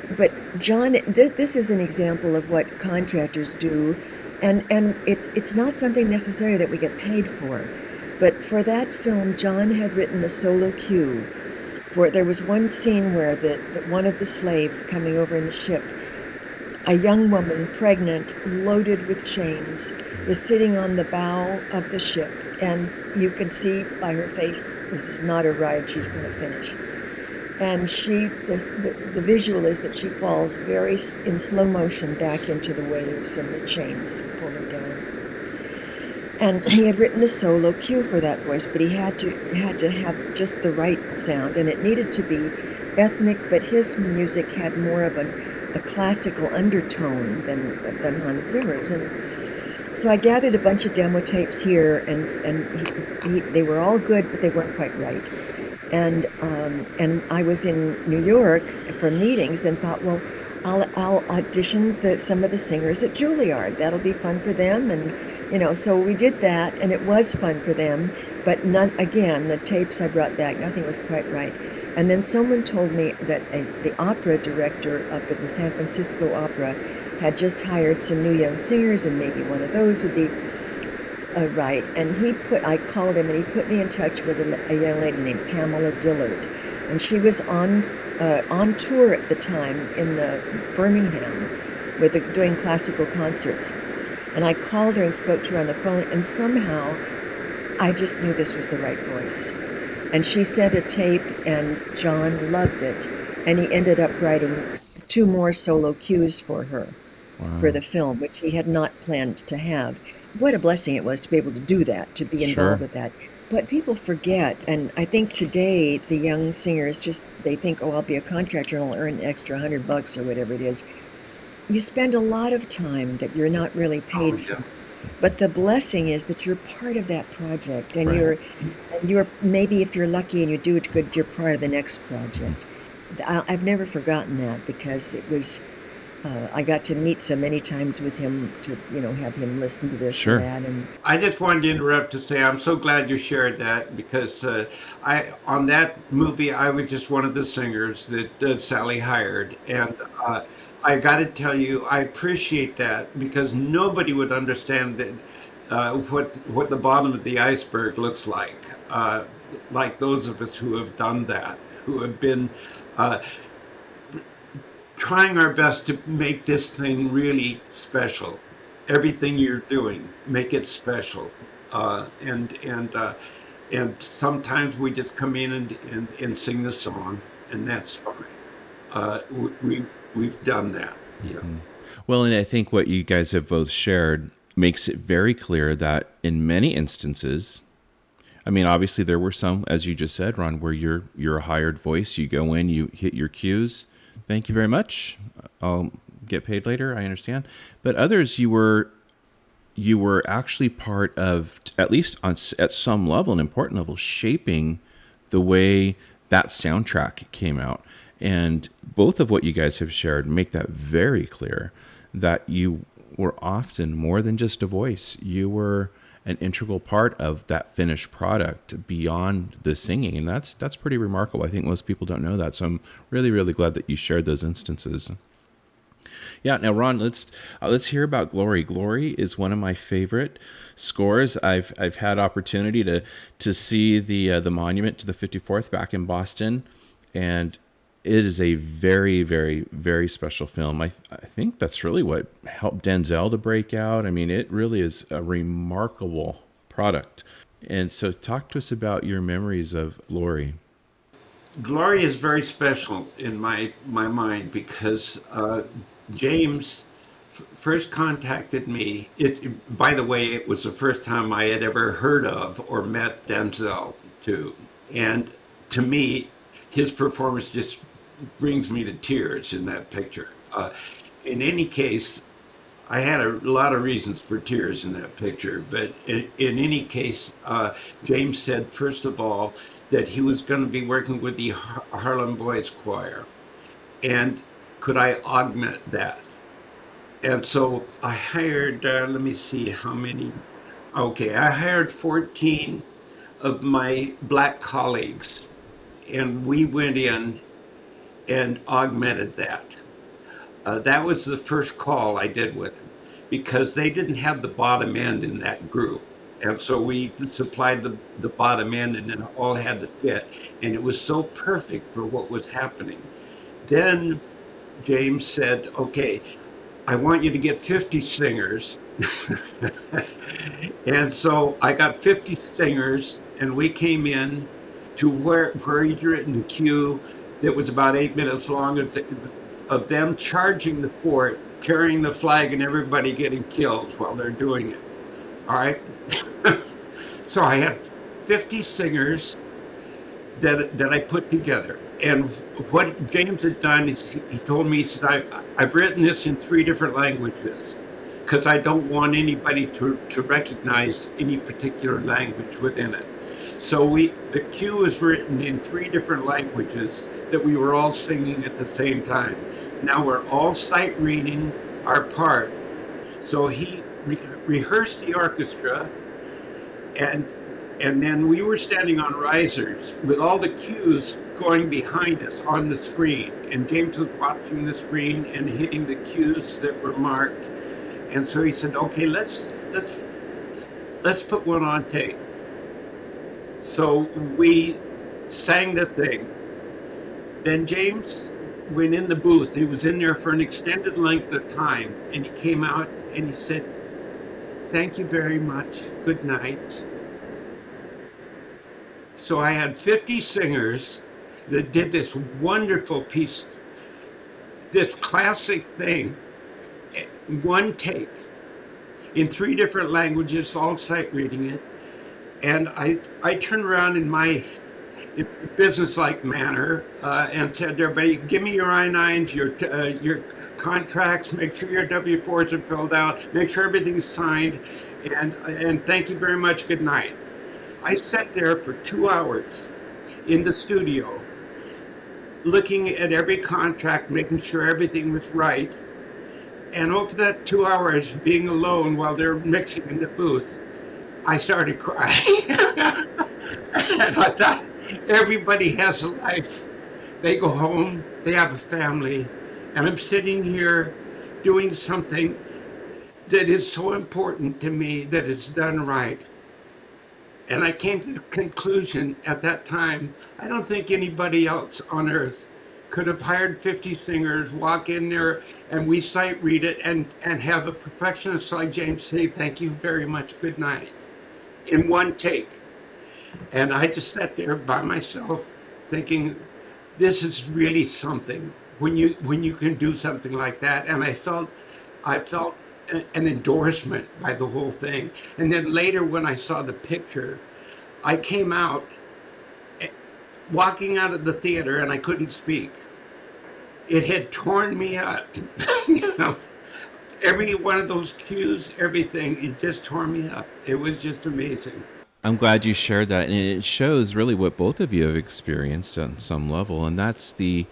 John, this is an example of what contractors do. And it's not something necessarily that we get paid for. But for that film, John had written a solo cue. There was one scene where one of the slaves coming over in the ship, a young woman, pregnant, loaded with chains, is sitting on the bow of the ship. And you can see by her face, this is not a ride she's going to finish. And the visual is that she falls in slow motion back into the waves, and the chains pull her down. And he had written a solo cue for that voice, but he had to have just the right sound, and it needed to be ethnic, but his music had more of a classical undertone than Hans Zimmer's. And so I gathered a bunch of demo tapes here, and they were all good, but they weren't quite right. And I was in New York for meetings and thought, well, I'll audition some of the singers at Juilliard. That'll be fun for them. And, so we did that, and it was fun for them. But the tapes I brought back, nothing was quite right. And then someone told me that the opera director up at the San Francisco Opera had just hired some new young singers, and maybe one of those would be right. And I called him, and he put me in touch with a young lady named Pamela Dillard. and she was on tour at the time in the Birmingham doing classical concerts. And I called her and spoke to her on the phone, and somehow I just knew this was the right voice. And she sent a tape, and John loved it, and he ended up writing 2 more solo cues for her for the film, which he had not planned to have. What a blessing it was to be able to do that, to be involved with that. But people forget, and I think today the young singers they think, oh, I'll be a contractor and I'll earn an extra $100 or whatever it is. You spend a lot of time that you're not really paid for. But the blessing is that you're part of that project, and you're maybe, if you're lucky and you do it good, you're part of the next project. I've never forgotten that, because it was, I got to meet so many times with him to, have him listen to this and that. And I just wanted to interrupt to say I'm so glad you shared that, because on that movie, I was just one of the singers that Sally hired. And I got to tell you, I appreciate that, because nobody would understand that what the bottom of the iceberg looks like those of us who have done that, who have been trying our best to make this thing really special. Everything you're doing, make it special. And sometimes we just come in and sing the song, and that's fine. We've done that. Yeah. Well, and I think what you guys have both shared makes it very clear that in many instances, I mean, obviously there were some, as you just said, Ron, where you're a hired voice. You go in, you hit your cues. Thank you very much. I'll get paid later. I understand. But others, you were actually part of, at least at some level, an important level, shaping the way that soundtrack came out. And both of what you guys have shared make that very clear, that you were often more than just a voice. You were an integral part of that finished product beyond the singing. And that's pretty remarkable. I think most people don't know that. So I'm really, really glad that you shared those instances. Yeah. Now, Ron, let's hear about Glory. Glory is one of my favorite scores. I've had opportunity to see the monument to the 54th back in Boston, and it is a very, very, very special film. I think that's really what helped Denzel to break out. I mean, it really is a remarkable product. And so talk to us about your memories of Glory. Glory is very special in my mind, because James first contacted me. By the way, it was the first time I had ever heard of or met Denzel, too. And to me, his performance just brings me to tears in that picture. In any case, I had a lot of reasons for tears in that picture, but in any case, James said, first of all, that he was going to be working with the Harlem Boys Choir, and could I augment that? And so I hired, let me see how many. Okay, I hired 14 of my black colleagues, and we went in and augmented that. That was the first call I did with them, because they didn't have the bottom end in that group. And so we supplied the bottom end, and it all had to fit. And it was so perfect for what was happening. Then James said, okay, I want you to get 50 singers. And so I got 50 singers, and we came in to where he'd written the cue that was about 8 minutes long of them charging the fort, carrying the flag, and everybody getting killed while they're doing it. All right? So I had 50 singers that I put together. And what James had done is he told me, he said, I've written this in 3 different languages, because I don't want anybody to recognize any particular language within it. So the cue was written in 3 different languages that we were all singing at the same time. Now we're all sight reading our part. So he rehearsed the orchestra, and then we were standing on risers with all the cues going behind us on the screen. And James was watching the screen and hitting the cues that were marked. And so he said, okay, let's put one on tape. So we sang the thing, Then James went in the booth. He was in there for an extended length of time, and he came out and he said, "Thank you very much. Good night." So I had 50 singers that did this wonderful piece, this classic thing, one take, in 3 different languages, all sight reading it. And I turned around in my business-like manner and said to everybody, "Give me your I-9s, your contracts, make sure your W-4s are filled out, make sure everything's signed, and thank you very much, good night." I sat there for 2 hours in the studio, looking at every contract, making sure everything was right. And over that 2 hours being alone while they're mixing in the booth, I started crying. And I thought, everybody has a life. They go home, they have a family, and I'm sitting here doing something that is so important to me that it's done right. And I came to the conclusion at that time, I don't think anybody else on earth could have hired 50 singers, walk in there, and we sight read it, and have a perfectionist like James say, "Thank you very much, good night," in one take. And I just sat there by myself thinking, this is really something when you can do something like that. And I felt an endorsement by the whole thing. And then later when I saw the picture, I came out walking out of the theater and I couldn't speak. It had torn me up. You know, every one of those cues, everything, it just tore me up. It was just amazing. I'm glad you shared that, and it shows really what both of you have experienced on some level, and that's the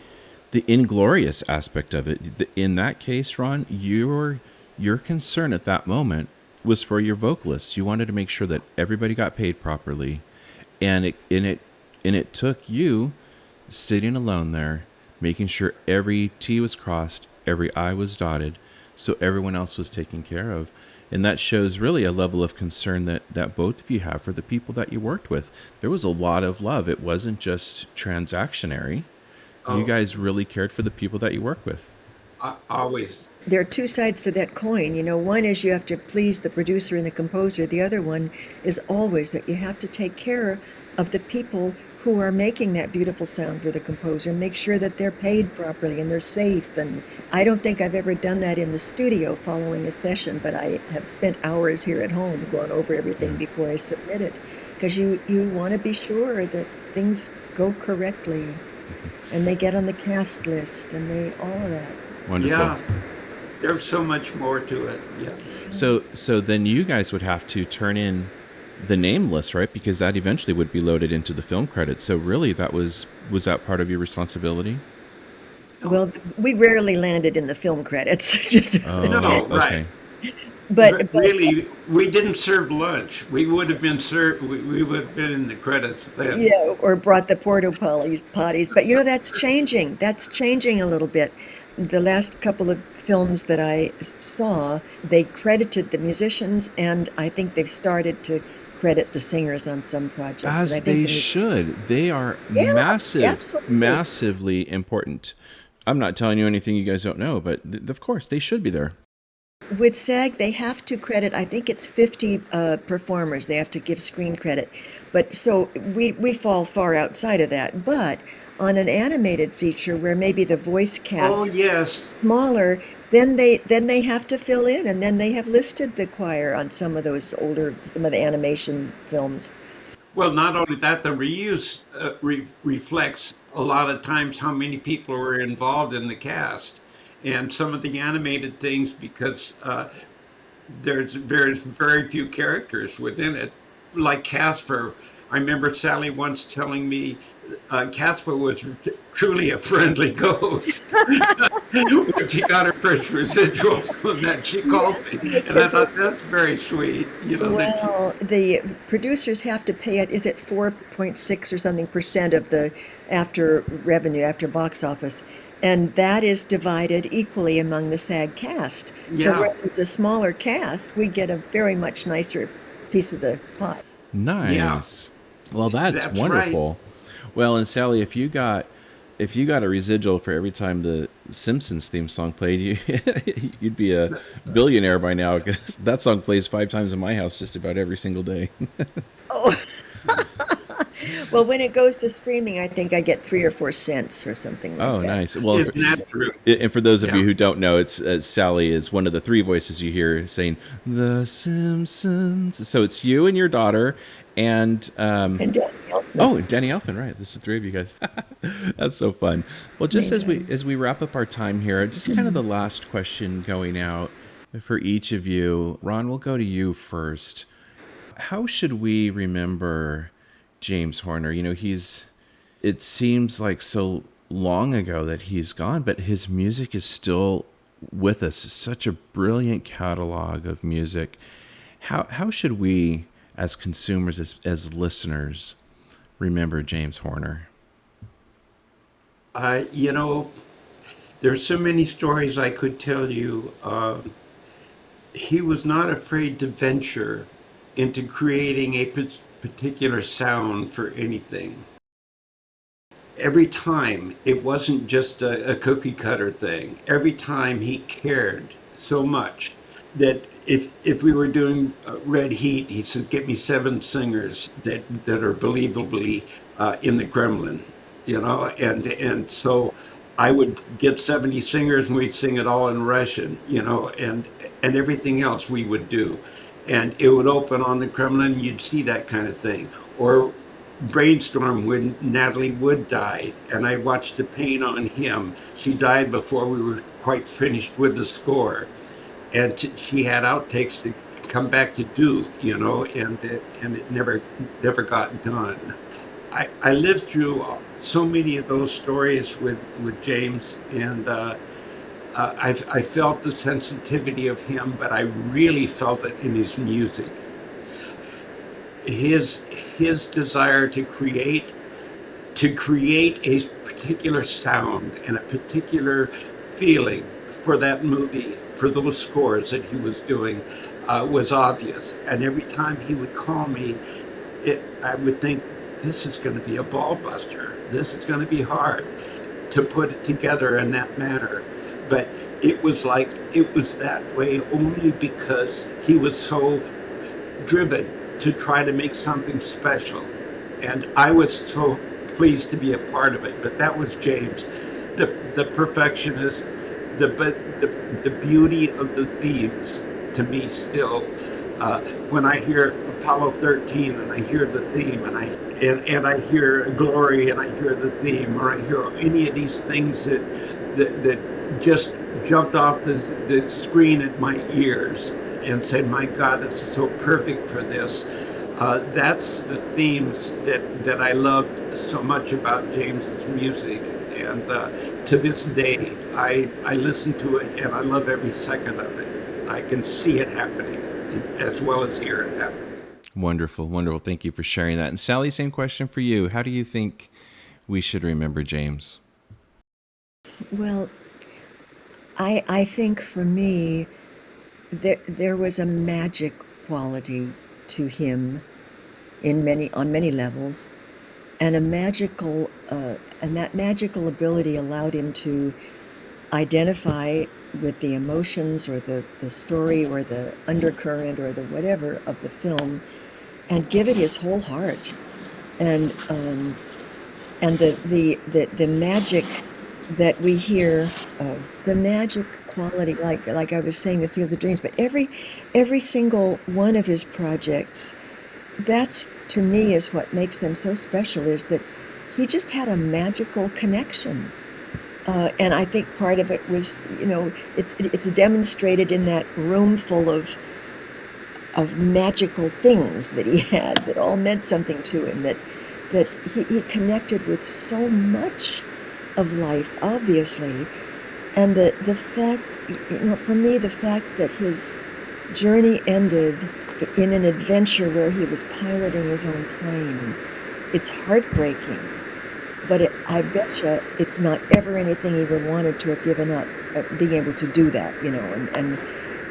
inglorious aspect of it. In that case, Ron, your concern at that moment was for your vocalists. You wanted to make sure that everybody got paid properly, and it took you sitting alone there, making sure every T was crossed, every I was dotted, so everyone else was taken care of. And that shows really a level of concern that both of you have for the people that you worked with. There was a lot of love. It wasn't just transactionary. You guys really cared for the people that you work with. Always. There are 2 sides to that coin. You know, one is you have to please the producer and the composer. The other one is always that you have to take care of the people who are making that beautiful sound for the composer, make sure that they're paid properly and they're safe. And I don't think I've ever done that in the studio following a session, but I have spent hours here at home going over everything before I submit it, because you want to be sure that things go correctly and they get on the cast list and all of that. Wonderful. Yeah, there's so much more to it. Yeah. So then you guys would have to turn in the name list, right? Because that eventually would be loaded into the film credits. So really, was that part of your responsibility? Well, we rarely landed in the film credits. Just No, right. But really, we didn't serve lunch. We would have been served. We would have been in the credits then. yeah, or brought the porta potties. But you know, that's changing. That's changing a little bit. The last couple of films that I saw, they credited the musicians, and I think they've started to credit the singers on some projects. As and I think they should. They are massively important. I'm not telling you anything you guys don't know, but of course, they should be there. With SAG, they have to credit, I think it's 50 performers. They have to give screen credit. But so we fall far outside of that. But on an animated feature where maybe the voice cast is smaller, then they have to fill in, and then they have listed the choir on some of the animation films. Well, not only that, the reuse reflects a lot of times how many people were involved in the cast, and some of the animated things, because there's very few characters within it, like Casper. I remember Sally once telling me Casper was truly a friendly ghost. When she got her first residual from that, she called me, and I thought that's very sweet. You know. Well, the producers have to pay it. Is it 4.6 or something % of the after box office, and that is divided equally among the SAG cast. So where there's a smaller cast, we get a very much nicer piece of the pie. Nice. Yeah. Well, that's wonderful. Right. Well, and Sally, if you got if you got a residual for every time the Simpsons theme song played, you'd be a billionaire by now, because that song plays 5 times in my house just about every single day. Oh, well, when it goes to streaming, I think I get 3 or 4 cents or something like Oh, that. nice. Well, Isn't that true? and for those of you Yeah. who don't know, it's Sally is one of the 3 voices you hear saying The Simpsons. So it's you and your daughter, and And Danny Elfman. oh, and Danny Elfman, right? This is the 3 of you guys. That's so fun. Well, just as we wrap up our time here, just kind of the last question going out for each of you. Ron, we'll go to you first. How should we remember James Horner? You know, it seems like so long ago that he's gone, but his music is still with us. Such a brilliant catalog of music. How should we, as consumers, as listeners, remember James Horner? You know, there's so many stories I could tell you. He was not afraid to venture into creating a particular sound for anything. Every time, it wasn't just a cookie cutter thing. Every time he cared so much that if we were doing Red Heat, he said, "Get me 7 singers that are believably in the Kremlin," you know, and so I would get 70 singers and we'd sing it all in Russian, you know, and everything else we would do. And it would open on the Kremlin, and you'd see that kind of thing. Or Brainstorm when Natalie Wood died, and I watched the pain on him. She died before we were quite finished with the score. And she had outtakes to come back to do, you know, and it never got done. I lived through so many of those stories with James, and I felt the sensitivity of him, but I really felt it in his music. His desire to create a particular sound and a particular feeling for that movie, for those scores that he was doing, was obvious. And every time he would call me, I would think, this is going to be a ball buster. This is going to be hard to put it together in that manner. But it was that way only because he was so driven to try to make something special. And I was so pleased to be a part of it. But that was James, the perfectionist, the beauty of the themes to me still. When I hear Apollo 13 and I hear the theme, and I hear Glory and I hear the theme, or I hear any of these things that just jumped off the screen at my ears and said, "My God, this is so perfect for this." That's the themes that I loved so much about James's music, and to this day, I listen to it and I love every second of it. I can see it happening as well as hear it happening. Wonderful, wonderful. Thank you for sharing that. And Sally, same question for you. How do you think we should remember James? Well, I think for me, there was a magic quality to him on many levels, and that magical ability allowed him to identify with the emotions or the story or the undercurrent or the whatever of the film, and give it his whole heart, and the magic that we hear, the magic quality, like I was saying, the Field of Dreams, but every single one of his projects, that's, to me, is what makes them so special, is that he just had a magical connection. And I think part of it was, you know, it's demonstrated in that room full of magical things that he had that all meant something to him, that he connected with so much of life, obviously. And the fact, you know, for me, the fact that his journey ended in an adventure where he was piloting his own plane, it's heartbreaking. But I bet you it's not ever anything he would wanted to have given up, being able to do that, you know,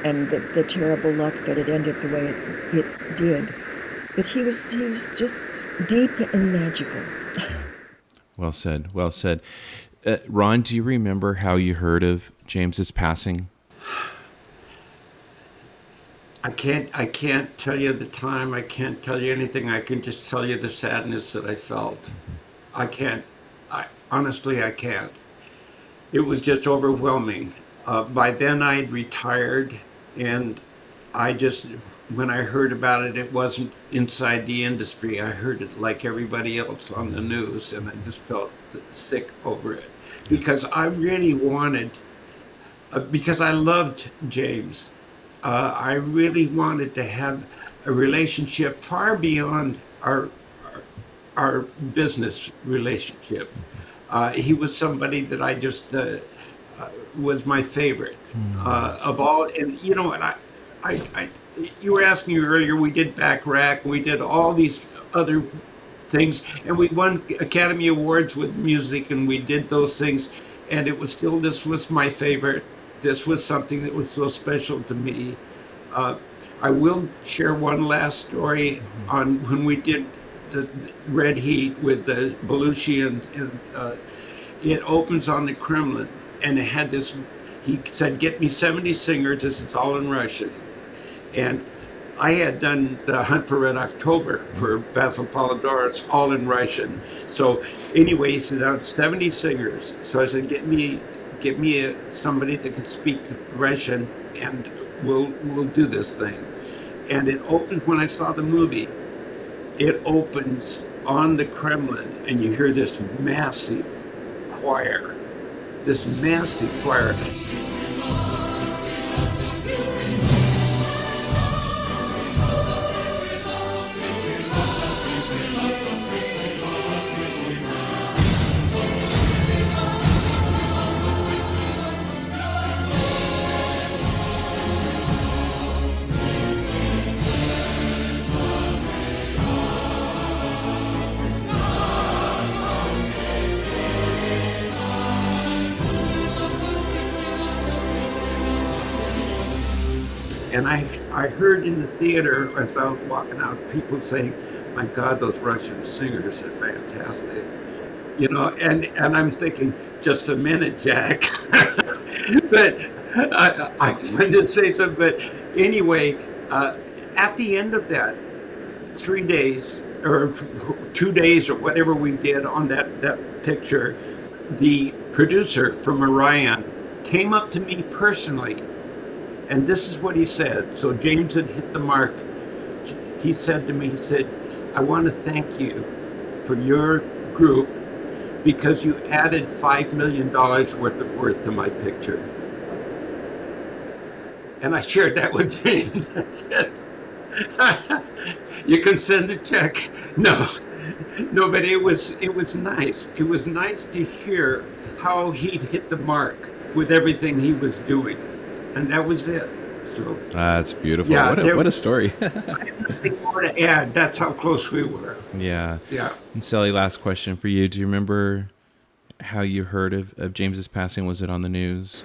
and the terrible luck that it ended the way it did. But he was just deep and magical. Well said. Well said. Ron, do you remember how you heard of James's passing? I can't tell you the time. I can't tell you anything. I can just tell you the sadness that I felt. Honestly, I can't. It was just overwhelming. By then I'd retired, and when I heard about it, it wasn't inside the industry. I heard it like everybody else on the news, and I just felt sick over it because I really wanted, because I loved James. I really wanted to have a relationship far beyond our business relationship. He was somebody that I just was my favorite of all. And you know what? You were asking earlier. We did Back Rack. We did all these other things, and we won Academy Awards with music, and we did those things. And it was still, this was my favorite. This was something that was so special to me. I will share one last story on when we did the Red Heat with the Belushi, and it opens on the Kremlin, and it had this, he said, get me 70 singers, this is all in Russian. And I had done the Hunt for Red October for Basil Polidorus, all in Russian. So anyway, he said, 70 singers. So I said, get me somebody that can speak Russian, and we'll do this thing. And it opened, when I saw the movie, it opens on the Kremlin, and you hear this massive choir. And I heard in the theater as I was walking out, people saying, my God, those Russian singers are fantastic. You know, and I'm thinking, just a minute, Jack. But I wanted to say something, but anyway, at the end of that 3 days or 2 days or whatever we did on that picture, the producer from Orion came up to me personally, and this is what he said. So James had hit the mark. He said to me, he said, I want to thank you for your group because you added $5 million worth to my picture. And I shared that with James. I said, you can send the check. No, but it was nice. It was nice to hear how he'd hit the mark with everything he was doing. And that was it. So that's beautiful. Yeah, what a story. I have nothing more to add. That's how close we were. Yeah. Yeah. And Sally, last question for you. Do you remember how you heard of James's passing? Was it on the news?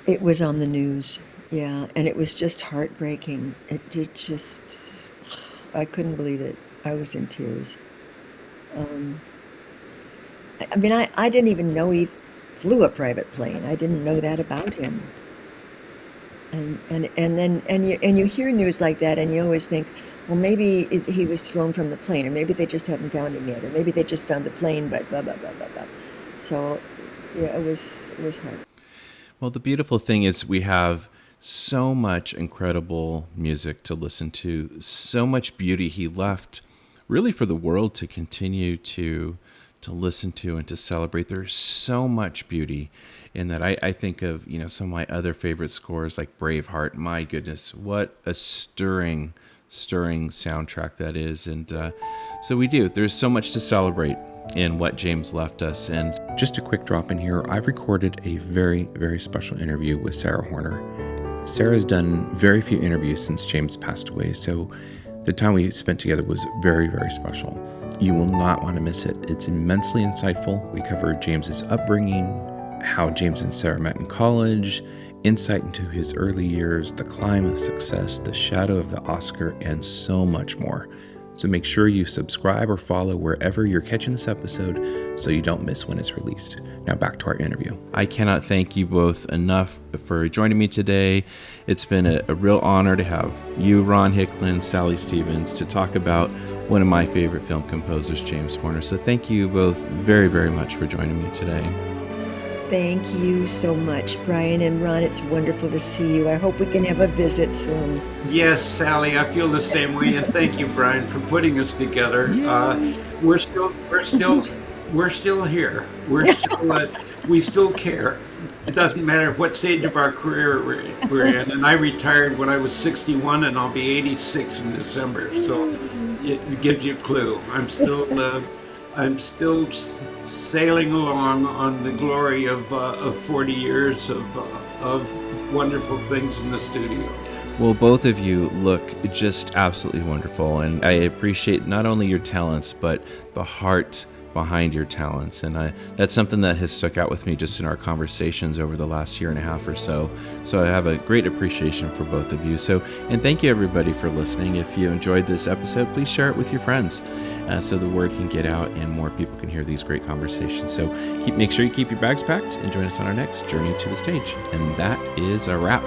It was on the news, yeah. And it was just heartbreaking. It just, I couldn't believe it. I was in tears. I mean, I didn't even know he flew a private plane. I didn't know that about him. And you hear news like that, and you always think, well, maybe he was thrown from the plane, or maybe they just haven't found him yet, or maybe they just found the plane, but blah blah blah blah blah. So, yeah, it was hard. Well, the beautiful thing is we have so much incredible music to listen to, so much beauty he left, really for the world to continue to listen to and to celebrate. There's so much beauty in that. I think of, some of my other favorite scores like Braveheart. My goodness, what a stirring soundtrack that is. And so we do. There's so much to celebrate in what James left us. And just a quick drop in here, I've recorded a very, very special interview with Sarah Horner. Sarah's done very few interviews since James passed away, so the time we spent together was very, very special. You will not want to miss it. It's immensely insightful. We covered James's upbringing, how James and Sarah met in college, insight into his early years, the climb of success, the shadow of the Oscar, and so much more. So make sure you subscribe or follow wherever you're catching this episode so you don't miss when it's released. Now back to our interview. I cannot thank you both enough for joining me today. It's been a real honor to have you, Ron Hicklin, Sally Stevens, to talk about one of my favorite film composers, James Horner. So thank you both very, very much for joining me today. Thank you so much, Brian and Ron. It's wonderful to see you. I hope we can have a visit soon. Yes, Sally, I feel the same way, and thank you, Brian, for putting us together. We're still here. We still care. It doesn't matter what stage of our career we're in. And I retired when I was 61, and I'll be 86 in December. So it gives you a clue. I'm still sailing along on the glory of 40 years of wonderful things in the studio. Well, both of you look just absolutely wonderful, and I appreciate not only your talents, but the heart behind your talents. And that's something that has stuck out with me just in our conversations over the last year and a half or so. So I have a great appreciation for both of you. And thank you everybody for listening. If you enjoyed this episode, please share it with your friends so the word can get out and more people can hear these great conversations. So make sure you keep your bags packed and join us on our next Journey to the Stage. And that is a wrap.